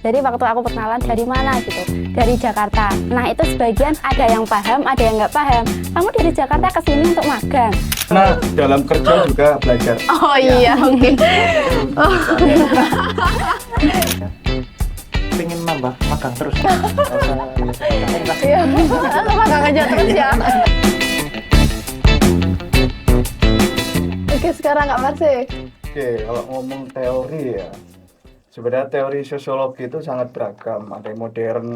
Jadi waktu aku perkenalan dari mana gitu, dari Jakarta. Nah itu sebagian ada yang paham, ada yang nggak paham. Kamu dari Jakarta ke sini untuk magang? Karena dalam kerja juga belajar. Oh iya, oke. Pengen nambah magang terus. Iya, magang aja terus ya. Oke, sekarang Kak Marsi. Oke, kalau ngomong teori ya, sebenarnya teori sosiologi itu sangat beragam. Ada yang modern,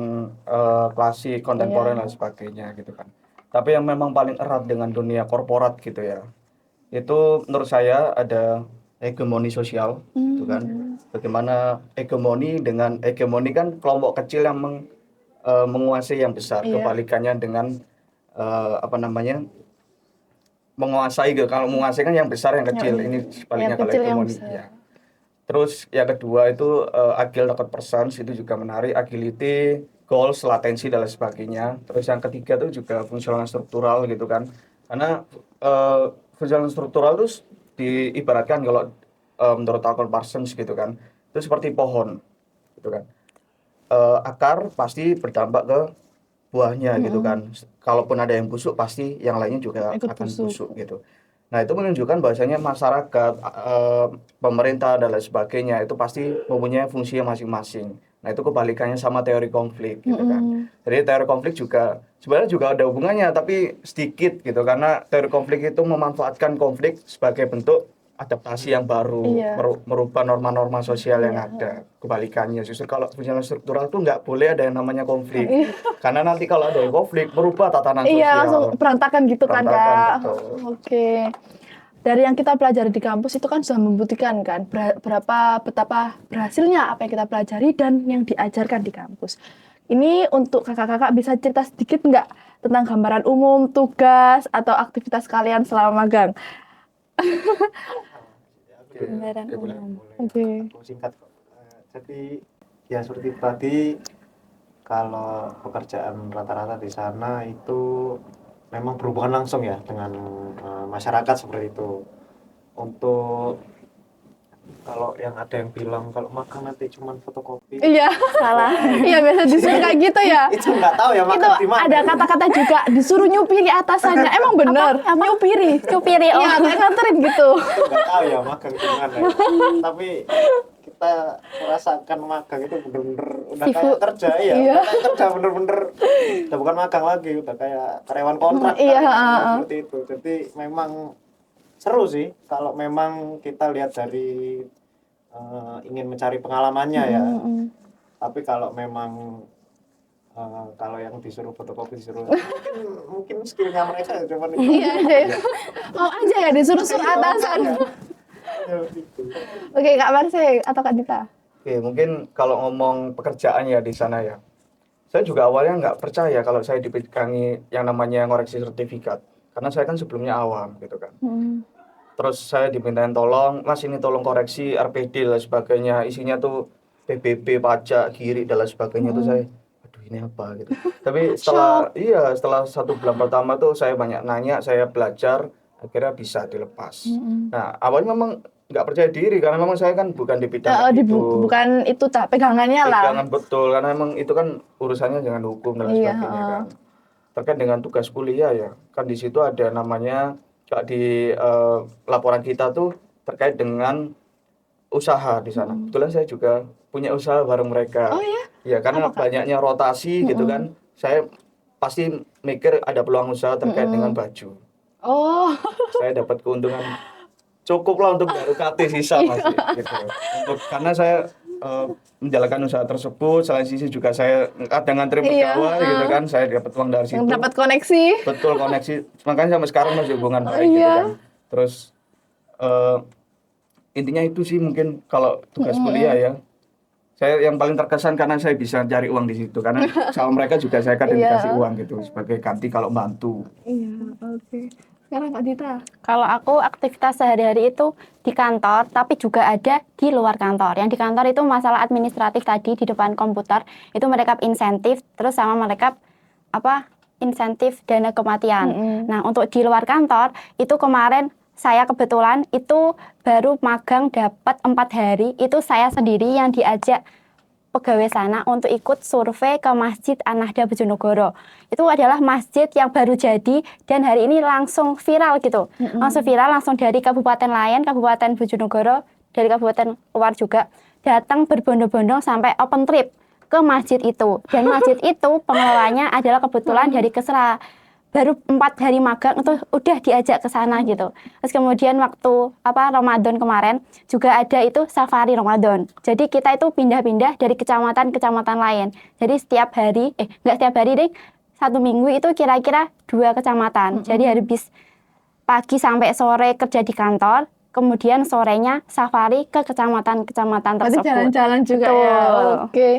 klasik, kontemporer dan sebagainya gitu kan. Tapi yang memang paling erat dengan dunia korporat gitu ya, itu menurut saya ada hegemoni sosial, gitu kan. Bagaimana hegemoni kan kelompok kecil yang menguasai yang besar. Kebalikannya dengan menguasai gitu. Kalau menguasai kan yang besar yang kecil. Ini sebaliknya kalau hegemoni ya. Terus yang kedua itu agile dapat persons, itu juga menarik, agility, goals, latensi dan lain sebagainya. Terus yang ketiga itu juga fungsional struktural gitu kan. Karena fungsional struktural itu diibaratkan kalau menurut Alan Parsons gitu kan, itu seperti pohon gitu kan. Akar pasti berdampak ke buahnya gitu kan. Kalaupun ada yang busuk pasti yang lainnya juga akan busuk gitu. Nah itu menunjukkan bahwasanya masyarakat, pemerintah dan lain sebagainya itu pasti mempunyai fungsi masing-masing. Nah itu kebalikannya sama teori konflik gitu kan. Jadi teori konflik juga sebenarnya juga ada hubungannya tapi sedikit gitu, karena teori konflik itu memanfaatkan konflik sebagai bentuk adaptasi yang baru, merubah norma-norma sosial yang ada. Kebalikannya justru kalau fungsional struktural tuh nggak boleh ada yang namanya konflik, karena nanti kalau ada yang konflik merubah tatanan sosial. Iya, langsung berantakan gitu kan Kak. Betul. Oke. Dari yang kita pelajari di kampus itu kan sudah membuktikan kan betapa berhasilnya apa yang kita pelajari dan yang diajarkan di kampus. Ini untuk kakak-kakak bisa cerita sedikit nggak tentang gambaran umum, tugas, atau aktivitas kalian selama magang? Oke. Aku singkat kok. Jadi ya seperti tadi, kalau pekerjaan rata-rata di sana itu memang berhubungan langsung ya dengan masyarakat seperti itu. Untuk kalau yang ada yang bilang kalau magang nanti cuma fotokopi. Iya, salah. Iya, biasa disuruh kayak gitu ya. Itu nggak tahu ya magang di mana. Ada kata-kata juga disuruh nyupiri atasannya. Emang bener? Nyupiri. Cupiri, Iya, kayak nganterin gitu. Itu nggak tahu ya magang di mana. Tapi kita merasakan magang itu bener-bener udah kayak kerja ya. Udah kayak kerja bener-bener. Udah bukan magang lagi, udah kayak karyawan kontrak. Iya, seperti itu. Jadi memang seru sih kalau memang kita lihat dari ingin mencari pengalamannya ya. Tapi kalau memang kalau yang disuruh fotokopi mungkin skillnya mereka cuma itu. Iya deh. Mau aja ya disuruh-suruh atasan. Oke, Kak Marsi atau Kak Dita? Oke, mungkin kalau ngomong pekerjaan ya di sana ya, saya juga awalnya nggak percaya kalau saya dipegangi yang namanya ngoreksi sertifikat, karena saya kan sebelumnya awam gitu kan. Terus saya dimintain tolong, Mas ini tolong koreksi RPD dan sebagainya, isinya tuh PBB, pajak, giri dan lain sebagainya. Tuh saya, aduh ini apa gitu. Tapi setelah 1 bulan pertama tuh saya banyak nanya, saya belajar, akhirnya bisa dilepas. Nah awalnya memang nggak percaya diri karena memang saya kan bukan di bidang itu. Bukan itu tak pegangannya lah. Pegangan betul, karena memang itu kan urusannya dengan hukum dan sebagainya kan. Terkait dengan tugas kuliah ya, kan di situ ada namanya di laporan kita tuh terkait dengan usaha di sana. Kebetulan saya juga punya usaha bareng mereka. Oh ya? Ya karena banyaknya rotasi gitu kan. Saya pasti mikir ada peluang usaha terkait dengan baju. Oh. Saya dapat keuntungan cukup lah untuk baru KT sisa masih gitu. Karena saya menjalankan usaha tersebut, selain sisi juga saya kadang ngantri pegawai gitu kan, saya dapat uang dari situ. Dapat koneksi. Betul, koneksi. Makanya sampai sekarang masih hubungan baik gitu kan. Terus intinya itu sih mungkin kalau tugas kuliah ya. Saya yang paling terkesan karena saya bisa cari uang di situ, karena sama mereka juga saya kadang dikasih uang gitu sebagai ganti kalau bantu. Iya, oke. Sekarang Kak Dita. Kalau aku aktivitas sehari-hari itu di kantor, tapi juga ada di luar kantor. Yang di kantor itu masalah administratif tadi di depan komputer, itu merekap insentif, terus sama merekap insentif dana kematian. Nah untuk di luar kantor itu kemarin saya kebetulan itu baru magang dapat 4 hari, itu saya sendiri yang diajak pegawai sana untuk ikut survei ke Masjid An-Nahda Bojonegoro. Itu adalah masjid yang baru jadi dan hari ini langsung viral gitu. Langsung viral, langsung dari kabupaten lain, Kabupaten Bojonegoro, dari kabupaten luar juga, datang berbondong-bondong sampai open trip ke masjid itu. Dan masjid itu pengelolanya adalah kebetulan dari Kesra. Baru 4 hari magang itu udah diajak ke sana gitu. Terus kemudian waktu Ramadan kemarin juga ada itu safari Ramadan. Jadi kita itu pindah-pindah dari kecamatan-kecamatan lain. Jadi setiap hari, nggak setiap hari deh, 1 minggu itu kira-kira 2 kecamatan. Jadi habis pagi sampai sore kerja di kantor, kemudian sorenya safari ke kecamatan-kecamatan Berarti tersebut. jalan-jalan juga ya. Betul. Oke.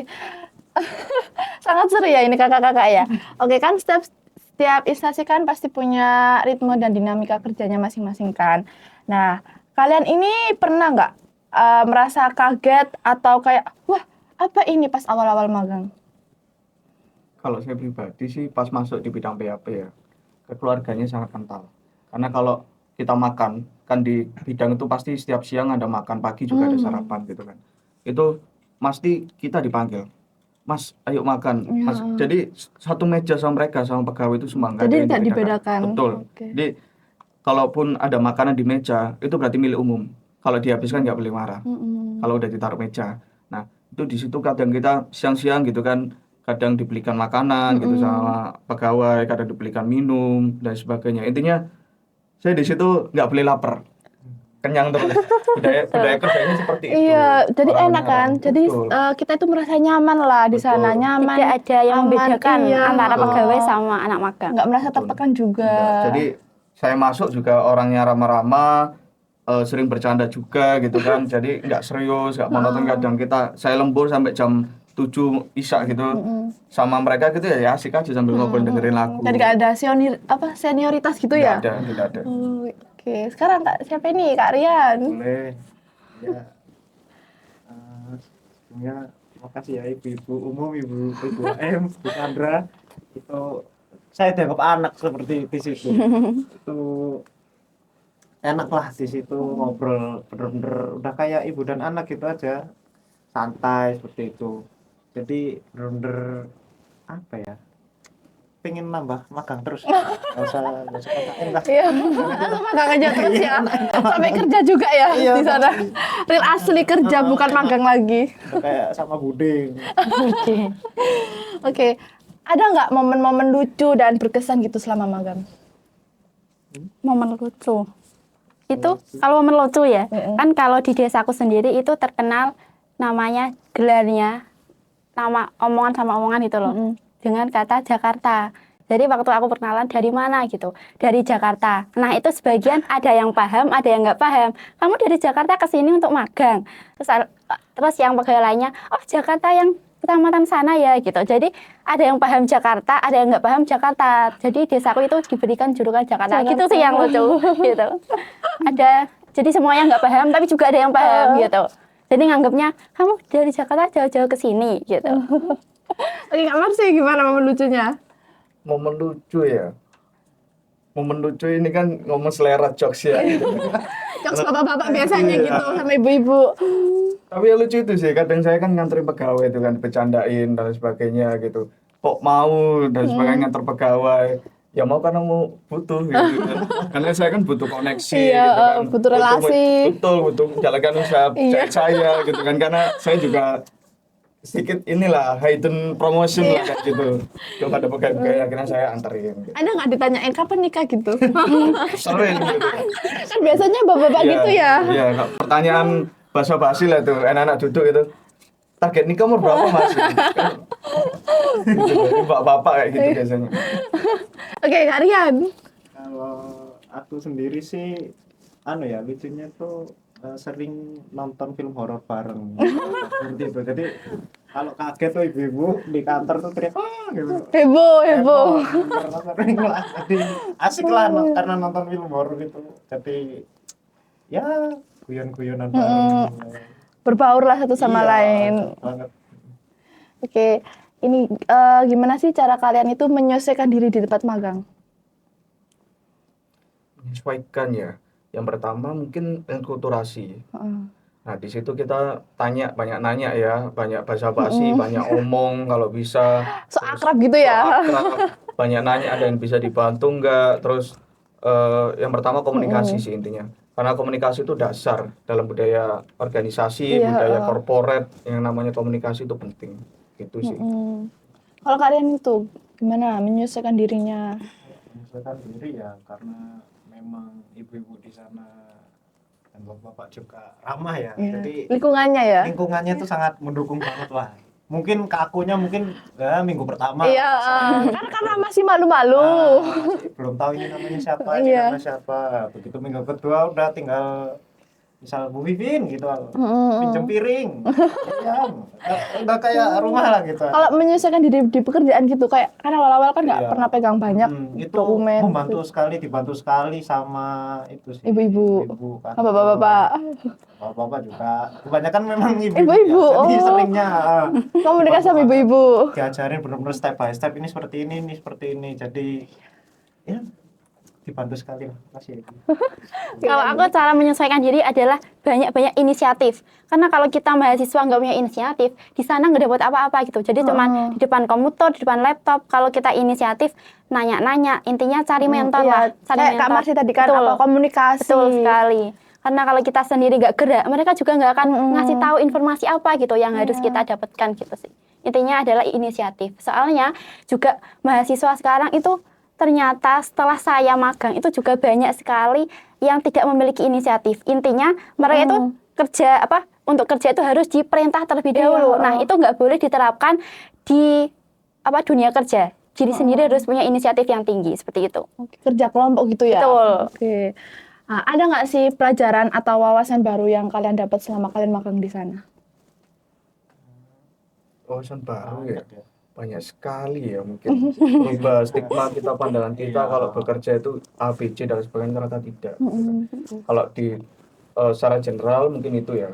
Sangat seru ya ini kakak-kakak ya. Oke, kan setiap instansi kan pasti punya ritme dan dinamika kerjanya masing-masing kan. Nah, kalian ini pernah nggak merasa kaget atau kayak, wah apa ini pas awal-awal magang? Kalau saya pribadi sih pas masuk di bidang PAP ya, keluarganya sangat kental. Karena kalau kita makan, kan di bidang itu pasti setiap siang ada makan, pagi juga ada sarapan gitu kan. Itu pasti kita dipanggil, Mas, ayo makan. Mas, jadi satu meja sama mereka, sama pegawai itu semua nggak ada Jadi yang tidak dibedakan. dibedakan. Betul. Oke. Jadi kalaupun ada makanan di meja, itu berarti milik umum. Kalau dihabiskan nggak boleh marah. Kalau udah ditaruh meja. Nah, itu di situ kadang kita siang-siang gitu kan, kadang dibelikan makanan gitu sama pegawai, kadang dibelikan minum dan sebagainya. Intinya saya di situ nggak boleh lapar. Kenyang terus. Budaya kerjanya seperti itu. Iya, jadi Orang enak kan. menyerang. Jadi Betul. kita itu merasa nyaman lah di sana, Betul. nyaman. Tidak ada yang aman, membedakan iya. antara Betul. pegawai sama anak magang. Nggak merasa Betul. tertekan juga. Enggak. Jadi saya masuk juga orangnya ramah-ramah, sering bercanda juga gitu kan. Jadi nggak serius, nggak monoton. Kadang saya lembur sampai jam 7 Isya gitu. Sama mereka gitu ya asik aja sambil ngobrol dengerin lagu. Jadi nggak ada senioritas gitu Nggak ya? tidak ada. Oh, oke, sekarang Kak siapa ini? Kak Rian. Boleh. Ya. Sebelumnya makasih ya ibu-ibu umum, ibu M, Bu Sandra. Itu saya dianggap anak seperti di situ. Itu enak lah di situ ngobrol bener-bener udah kayak ibu dan anak gitu aja. Santai seperti itu. Jadi bener-bener apa ya? Pengen nambah magang terus. Nggak usah KKN lah. Iya, langsung magang aja terus ya. Sampai kerja juga ya Iya, di sana. Real asli kerja bukan magang lagi. Udah kayak sama Buding. Oke. Ada nggak momen-momen lucu dan berkesan gitu selama magang? Momen lucu. Itu kalau momen lucu ya, kan kalau di desaku sendiri itu terkenal namanya gelarnya, nama omongan sama omongan itu loh, dengan kata Jakarta. Jadi waktu aku perkenalan dari mana gitu, dari Jakarta. Nah itu sebagian ada yang paham, ada yang nggak paham. Kamu dari Jakarta ke sini untuk magang. Terus yang pegawai lainnya, oh Jakarta yang kecamatan sana ya gitu. Jadi ada yang paham Jakarta, ada yang nggak paham Jakarta. Jadi desaku itu diberikan julukan Jakarta. Gitu sih yang lucu gitu. Ada, jadi semuanya nggak paham, tapi juga ada yang paham gitu. Jadi nganggapnya kamu dari Jakarta jauh-jauh ke sini gitu. Oke, Kak Marsi gimana momen lucunya? Momen lucu ya. Momen lucu ini kan ngomong selera jokes ya. Jokes bapak-bapak biasanya gitu sama ibu-ibu. Tapi yang lucu itu sih, kadang saya kan nganterin pegawai itu kan, bercandain dan sebagainya gitu. Kok mau dan sebagainya nganter pegawai. Ya mau karena mau butuh gitu kan. Karena saya kan butuh koneksi Iya, gitu kan. butuh relasi. Betul, butuh menjalankan usaha saya gitu kan. Karena saya juga sedikit inilah hidden promotion lah kayak gitu. Kepada pegawai akhirnya saya anterin gitu. Ada nggak ditanyain kapan nikah gitu? Sering gitu. Kan biasanya bapak-bapak Iya, gitu ya. Iya, pertanyaan basa-basi lah tuh, anak-anak duduk itu. Target nikah umur berapa Mas? Kan, gitu, jadi bapak-bapak kayak gitu biasanya. Oke, Kak Rian. Kalau aku sendiri sih lucunya tuh sering nonton film horor bareng seperti itu. Jadi kalau kaget tuh ibu-ibu di kantor tuh teriak gitu. Heboh. Karena sering lah. Jadi asik lah karena nonton film horor itu. Jadi ya guyon-guyonan bareng. Berbaur lah satu sama Iya, lain. banget. Oke, ini gimana sih cara kalian itu menyesuaikan diri di tempat magang? Menyesuaikan ya. Yang pertama mungkin enkulturasi. Nah, di situ kita tanya, banyak nanya ya, banyak basa-basi, banyak omong kalau bisa. So Terus akrab gitu so ya. akrab, banyak nanya ada yang bisa dibantu nggak. Terus yang pertama komunikasi sih intinya. Karena komunikasi itu dasar dalam budaya organisasi, Iya, budaya korporat, yang namanya komunikasi itu penting. Gitu sih. Kalau kalian itu gimana menyesuaikan dirinya? Menyesuaikan diri ya, karena memang ibu-ibu di sana dan bapak-bapak juga ramah ya. Iya. Jadi Lingkungannya ya. lingkungannya tuh sangat mendukung banget lah. Mungkin ke akunya mungkin minggu pertama. Iya, karena masih malu-malu. Masih belum tahu ini namanya siapa, ini Iya. namanya siapa. Begitu minggu kedua udah tinggal misal Bu Vivin gitu, pinjem piring, ayam, nggak kayak rumah lah gitu. Kalau menyesuaikan diri di pekerjaan gitu, kayak kan awal-awal kan nggak Iya. pernah pegang banyak Itu dokumen. dibantu sekali sama itu sih. Ibu-ibu. kan. Bapak-bapak. Bapak-bapak juga. Kebanyakan memang Ibu-ibu, ya. Jadi oh. seringnya Komunikasi sama ibu-ibu. diajarin benar-benar step by step, ini seperti ini seperti ini. Jadi ya dibantu sekali lah. Masih. Kalau aku cara menyesuaikan diri adalah banyak-banyak inisiatif. Karena kalau kita mahasiswa nggak punya inisiatif, di sana nggak dapat apa-apa gitu. Jadi cuman di depan komputer, di depan laptop. Kalau kita inisiatif, nanya-nanya, intinya cari mentor Iya. lah. Cari Kayak Kak mentor. Marsi tadi kan, Betul. apa komunikasi. Betul sekali. Karena kalau kita sendiri nggak gerak, mereka juga nggak akan ngasih tahu informasi apa gitu yang harus kita dapatkan gitu sih. Intinya adalah inisiatif. Soalnya juga mahasiswa sekarang itu ternyata setelah saya magang itu juga banyak sekali yang tidak memiliki inisiatif. Intinya mereka itu kerja untuk kerja itu harus diperintah terlebih dahulu. Nah, itu nggak boleh diterapkan di dunia kerja. Diri sendiri harus punya inisiatif yang tinggi seperti itu. Kerja kelompok gitu ya. Betul. Oke. Nah, ada nggak sih pelajaran atau wawasan baru yang kalian dapat selama kalian magang di sana? Wawasan baru ya. Banyak sekali ya mungkin. Berubah stigma kita, pandangan kita kalau bekerja itu ABC dan sebagainya, ternyata tidak. Kalau di secara general mungkin itu ya.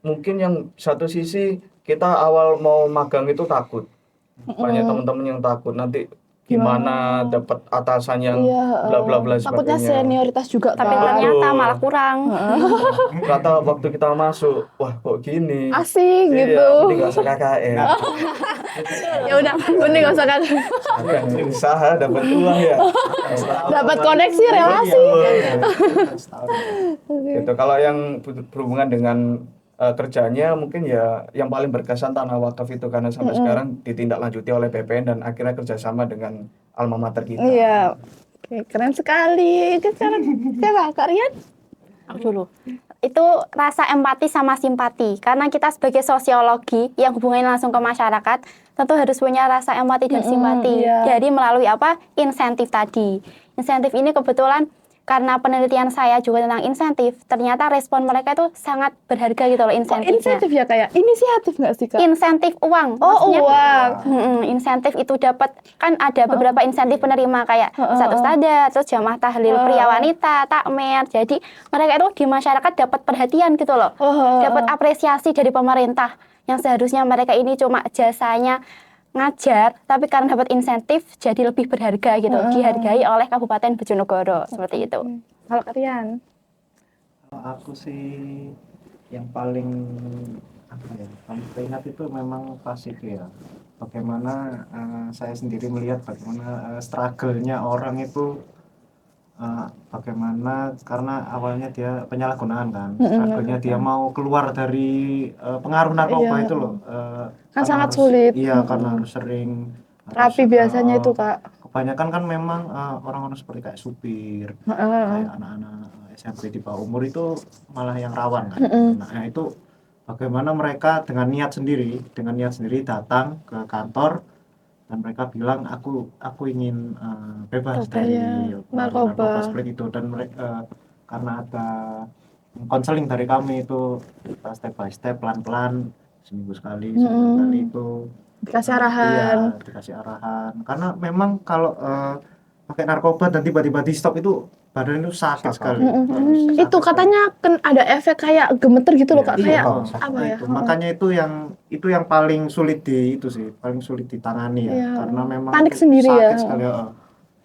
Mungkin yang satu sisi kita awal mau magang itu takut. Banyak teman-teman yang takut nanti gimana dapat atasan yang bla bla bla Takutnya sebagainya. senioritas juga Tapi kan. ternyata malah kurang. Ternyata waktu kita masuk, wah kok gini. Asik Iya, gitu. mending gak usah KKN. Ya udah, mending nggak usah kan. Yang usaha dapat uang ya. Dapat koneksi relasi. Iya. Gitu. Kalau yang berhubungan dengan kerjanya mungkin ya yang paling berkesan Tanah Wakaf itu, karena sampai sekarang ditindaklanjuti oleh BPN dan akhirnya kerjasama dengan alma mater kita. Iya. Oke, keren sekali. Sekarang siapa? Kak Rian? Aku dulu. Itu rasa empati sama simpati. Karena kita sebagai sosiologi yang hubungannya langsung ke masyarakat, tentu harus punya rasa empati dan simpati. iya. Jadi melalui insentif tadi. Insentif ini kebetulan karena penelitian saya juga tentang insentif, ternyata respon mereka itu sangat berharga gitu loh insentifnya. Insentif ya kayak inisiatif nggak sih Kak? Insentif uang. Oh, Maksudnya, uang. Insentif itu dapat, kan ada beberapa insentif penerima kayak satu sada, terus jamaah tahlil pria wanita, takmer. Jadi mereka itu di masyarakat dapat perhatian gitu loh. Dapat apresiasi dari pemerintah yang seharusnya mereka ini cuma jasanya ngajar, tapi karena dapat insentif jadi lebih berharga gitu, dihargai oleh Kabupaten Bojonegoro seperti itu. Kalau Kak Rian? Kalau aku sih yang paling paling teringat itu memang pas itu ya, bagaimana saya sendiri melihat bagaimana struggle-nya orang itu, bagaimana karena awalnya dia penyalahgunaan kan, struggle-nya dia mau keluar dari pengaruh narkoba itu loh, Kan karena sangat harus- sulit. iya karena harus sering Terapi biasanya itu Kak. kebanyakan kan memang orang-orang seperti kayak supir, kayak anak-anak SMP di bawah umur itu malah yang rawan kan. Nah itu bagaimana mereka dengan niat sendiri datang ke kantor dan mereka bilang aku ingin bebas dari narkoba seperti itu, dan mereka karena ada konseling dari kami itu step by step, pelan-pelan, seminggu sekali itu Dikasih arahan. iya, dikasih arahan. Karena memang kalau pakai narkoba dan tiba-tiba di stop itu badan itu sakit sekali. Sakit Itu sekali. katanya ada efek kayak gemeter gitu loh Kak. Iya, Kayak sakit apa ya? itu. Makanya itu yang paling sulit paling sulit ditangani ya. Iya. Karena memang Panik itu sendiri sakit ya. sekali.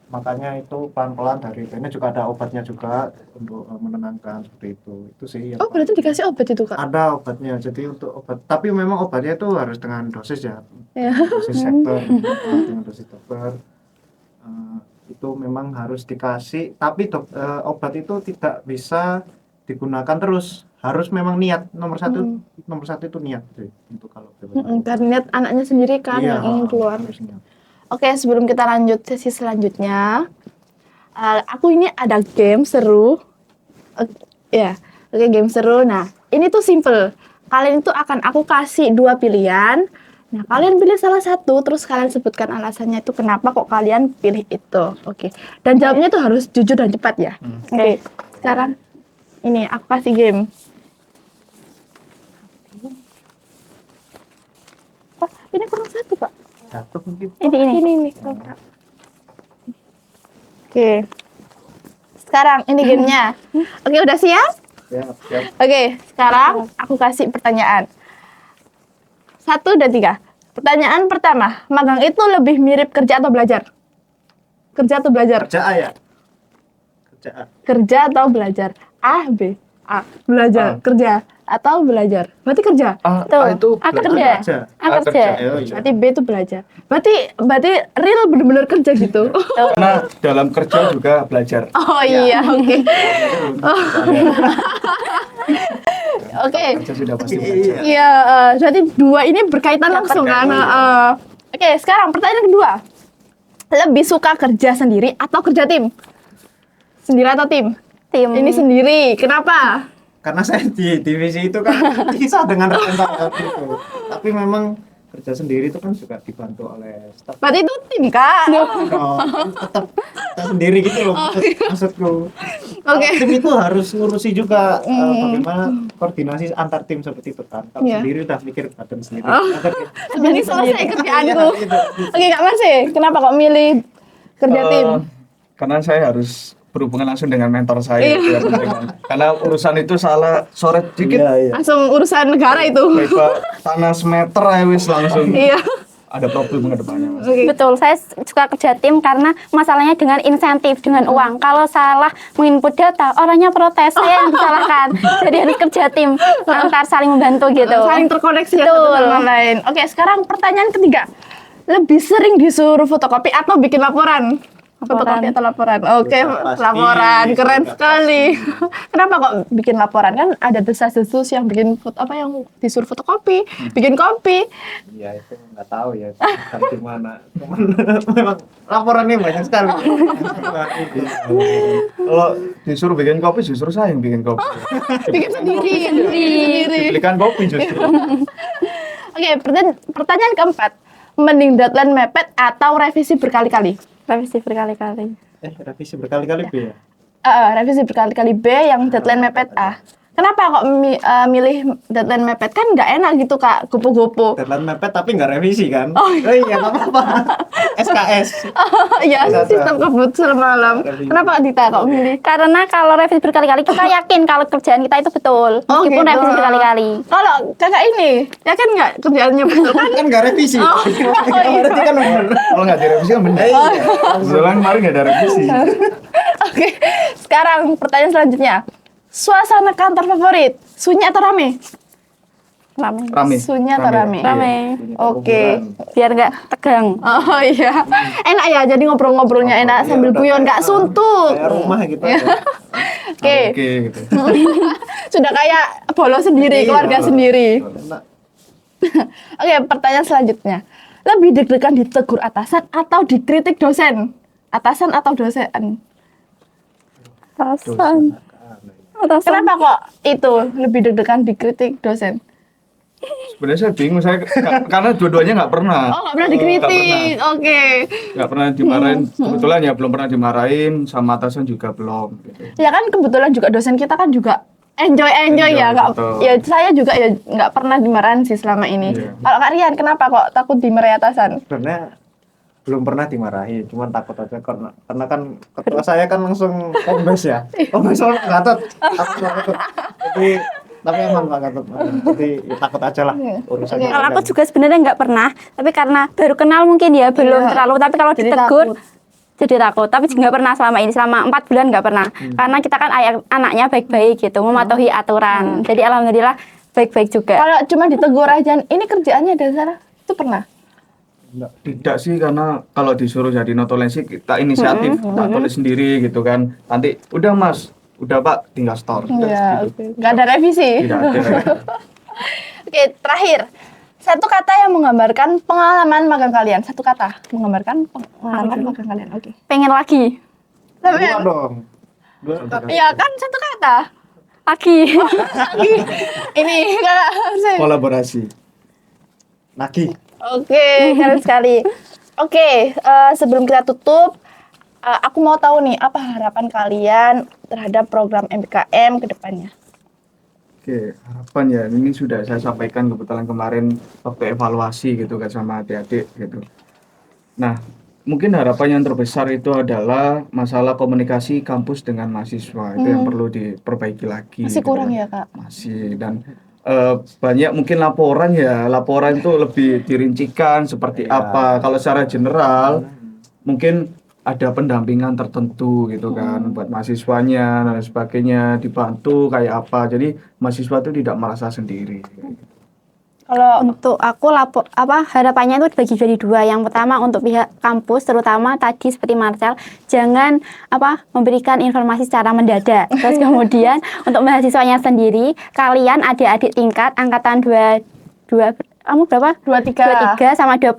makanya itu pelan-pelan dari ini juga ada obatnya juga untuk menenangkan seperti itu sih yang Oh, berarti dikasih obat itu, Kak? ada obatnya. Jadi untuk obat, tapi memang obatnya itu harus dengan dosis ya, Ya. dosis sektor dengan dosis dokter. Itu memang harus dikasih, tapi obat itu tidak bisa digunakan terus, harus memang niat nomor satu itu niat sih, untuk kalau Karena lihat anaknya sendiri kan iya, yang ingin keluar. harus niat. Oke, sebelum kita lanjut sesi selanjutnya, aku ini ada game seru. Oke, game seru. Nah, ini tuh simple. Kalian itu akan aku kasih 2 pilihan. Nah, kalian pilih salah satu, terus kalian sebutkan alasannya itu kenapa kok kalian pilih itu. Oke. Dan jawabnya itu harus jujur dan cepat ya. Oke. Sekarang ini aku kasih game. Oh, ini kurang satu, Pak. Jatuh mungkin. Ini. Oke. Sekarang ini gamenya. Oke, udah siap? Siap. Oke, sekarang aku kasih pertanyaan. 1 dan 3. Pertanyaan pertama, magang itu lebih mirip kerja atau belajar? Kerja atau belajar? Kerja A ya. Kerja A. Kerja atau belajar? A, B. A. Belajar. Kerja atau belajar? Berarti kerja. Tuh, itu A belajar. kerja. A kerja. Oh, iya. Berarti B itu belajar. Berarti real bener-bener kerja gitu. Karena dalam kerja juga belajar. Oh iya, oke. Oke. Kerja sudah pasti belajar. Iya, berarti 2 ini berkaitan langsung kan. Oke, sekarang pertanyaan kedua. Lebih suka kerja sendiri atau kerja tim? Sendiri atau tim? Tim. Ini sendiri. Kenapa? Karena saya di divisi itu kan bisa dengan rekan itu. Tapi memang kerja sendiri itu kan juga dibantu oleh staf. Berarti itu tim, Kak. Oh, tetap kita sendiri gitu loh maksudku. Oke. Tim itu harus ngurusi juga bagaimana koordinasi antar tim seperti itu kan. Kalau Iya. sendiri udah mikir badan sendiri. Jadi selesai kerjaanku. Iya, gitu. Oke, Kak Marse, kenapa kok milih kerja tim? Karena saya harus berhubungan langsung dengan mentor saya. Iya. Itu yang penting. Karena urusan itu salah coret dikit. Iya. Langsung urusan negara itu. Beba tanah semeter ya wis langsung Iya. ada problem ke depannya. Mas. Oke. Betul, saya suka kerja tim karena masalahnya dengan insentif, dengan uang. Kalau salah menginput data, orangnya protes, saya yang disalahkan. Jadi harus kerja tim, antar saling membantu gitu. Saling terkoneksi ya satu Betul. sama lain. Oke, sekarang pertanyaan ketiga. Lebih sering disuruh fotokopi atau bikin laporan? Fotokopi atau laporan? Oke, Pasti. laporan. Keren Sudah sekali. Kenapa kok bikin laporan? Kan ada desas-desus yang bikin yang disuruh fotokopi, bikin kopi. Iya itu nggak tahu ya kan gimana. Cuman memang laporannya banyak sekali. Kalau disuruh bikin kopi justru saya yang bikin kopi. Bikin sendiri. Dibelikan kopi justru. Oke, pertanyaan keempat. Mending deadline mepet atau revisi berkali-kali? Revisi berkali-kali. Revisi berkali-kali B ya. Revisi berkali-kali B yang deadline mepet A. Kenapa kok milih deadline mepet? Kan nggak enak gitu, Kak, gopo-gopo. Deadline mepet tapi nggak revisi kan? Oh, iya nggak apa-apa. SKS. Ya, Bisa, sistem kebut semalam. Revisi. Kenapa Dita kok milih? Karena kalau revisi berkali-kali, kita yakin kalau kerjaan kita itu betul. Oh, Meskipun gitu. revisi berkali-kali. Kalau kakak ini, ya kan nggak kerjaannya betul kan? Kan nggak revisi. iya. Berarti kan benar. Kalau nggak direvisi kan bener. Kebetulan kemarin nggak ada revisi. Oke, sekarang pertanyaan selanjutnya. Suasana kantor favorit, sunyi atau rame? Rame. Sunyi atau rame? Rame. Oke. Biar nggak tegang. Oh iya, enak ya. Jadi ngobrol-ngobrolnya enak sambil guyon, nggak suntuk. Kayak rumah gitu. Oke, Oke gitu. sudah kayak bolos sendiri, keluarga sendiri. Enak. Oke, pertanyaan selanjutnya. Lebih deg-degan ditegur atasan atau dikritik dosen? Atasan atau dosen? Atasan. Kenapa kok itu lebih deg-degan dikritik dosen? Sebenarnya saya bingung karena dua-duanya nggak pernah. Oh, nggak pernah dikritik. Oke. Nggak pernah dimarahin. Kebetulan ya belum pernah dimarahin, sama atasan juga belum. Gitu. Ya kan kebetulan juga dosen kita kan juga enjoy ya. Nggak, betul. ya saya juga ya nggak pernah dimarahin sih selama ini. Iya. Kalau Kak Rian, kenapa kok takut dimarahi atasan? Sebenarnya belum pernah dimarahi, cuman takut aja karena kan ketua saya kan langsung kombes ya. Kombes soal Pak Gatot. Jadi tapi emang Pak Gatot. Jadi ya, takut aja lah urusannya. Kalau aku juga sebenarnya nggak pernah, tapi karena baru kenal mungkin ya belum Iya. terlalu. Tapi kalau Jadi ditegur, takut. jadi takut. Tapi nggak pernah selama 4 bulan nggak pernah. Karena kita kan anaknya baik-baik gitu, mematuhi aturan. Jadi alhamdulillah baik-baik juga. Kalau cuma ditegur aja, ini kerjaannya dari sana, itu pernah? Tidak sih, karena kalau disuruh jadi notulensi kita inisiatif, tak tulis sendiri gitu kan. Nanti udah Mas, udah Pak, tinggal store. Iya, Gitu. oke. Nggak ada revisi. Tidak ada. Oke, terakhir. Satu kata yang menggambarkan pengalaman magang kalian. Satu kata menggambarkan pengalaman magang kalian. Oke. Pengen lagi. Dua dong. Dua kata. Iya kan satu kata. Lagi. Lagi. Ini Kak. Kolaborasi. Nagih. Oke, keren sekali. Oke, sebelum kita tutup, aku mau tahu nih apa harapan kalian terhadap program MBKM ke depannya. Oke, harapan ya, ini sudah saya sampaikan kebetulan kemarin waktu evaluasi gitu kan sama adik-adik gitu. Nah, mungkin harapan yang terbesar itu adalah masalah komunikasi kampus dengan mahasiswa, itu yang perlu diperbaiki lagi. Masih gitu kurang kan. ya, Kak? Masih, dan banyak mungkin laporan itu lebih dirincikan seperti apa. Kalau secara general mungkin ada pendampingan tertentu gitu kan buat mahasiswanya dan sebagainya, dibantu kayak apa. Jadi mahasiswa itu tidak merasa sendiri. Kalau untuk aku harapannya itu dibagi jadi 2. Yang pertama untuk pihak kampus, terutama tadi seperti Marcel, jangan memberikan informasi secara mendadak. Terus kemudian untuk mahasiswanya sendiri, kalian adik-adik tingkat angkatan 22 kamu berapa? 23 sama 24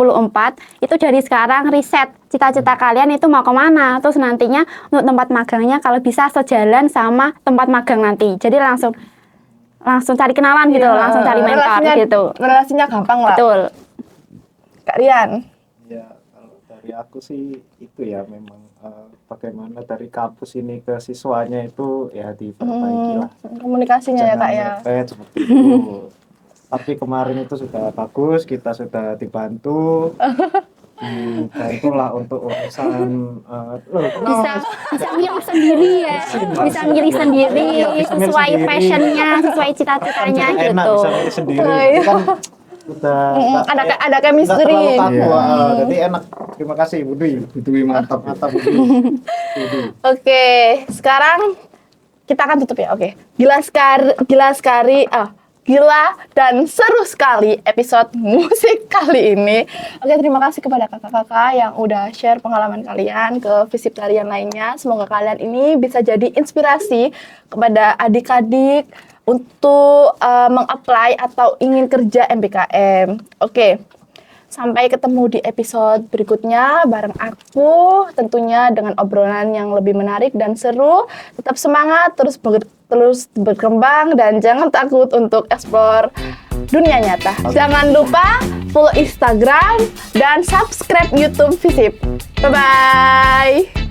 itu dari sekarang riset cita-cita kalian itu mau kemana, terus nantinya untuk tempat magangnya kalau bisa sejalan sama tempat magang nanti. Jadi langsung cari kenalan gitu, langsung cari mentor gitu. Relasinya gampang lah. Betul. Kak Rian. Ya, kalau dari aku sih itu ya memang bagaimana dari kampus ini ke siswanya itu ya diperbaiki lah. Komunikasinya ya Kak ya. Jangan mepet seperti itu. Tapi kemarin itu sudah bagus, kita sudah dibantu. Dibantulah untuk urusan bisa milih sendiri ya, bisa milih sendiri sesuai passionnya, sesuai cita-citanya enak gitu. bisa milih sendiri. Itu kan udah ada chemistry. terlalu kaku, jadi enak. Terima kasih Budi. Budi mantap. Budi. Oke, sekarang kita akan tutup ya. Oke. Gila dan seru sekali episode musik kali ini. Oke, terima kasih kepada kakak-kakak yang udah share pengalaman kalian ke Visiptarian lainnya. Semoga kalian ini bisa jadi inspirasi kepada adik-adik untuk meng-apply atau ingin kerja MBKM. Oke, sampai ketemu di episode berikutnya bareng aku, tentunya dengan obrolan yang lebih menarik dan seru. Tetap semangat, terus berkembang, dan jangan takut untuk explore dunia nyata. Jangan lupa follow Instagram dan subscribe YouTube Visip. Bye-bye!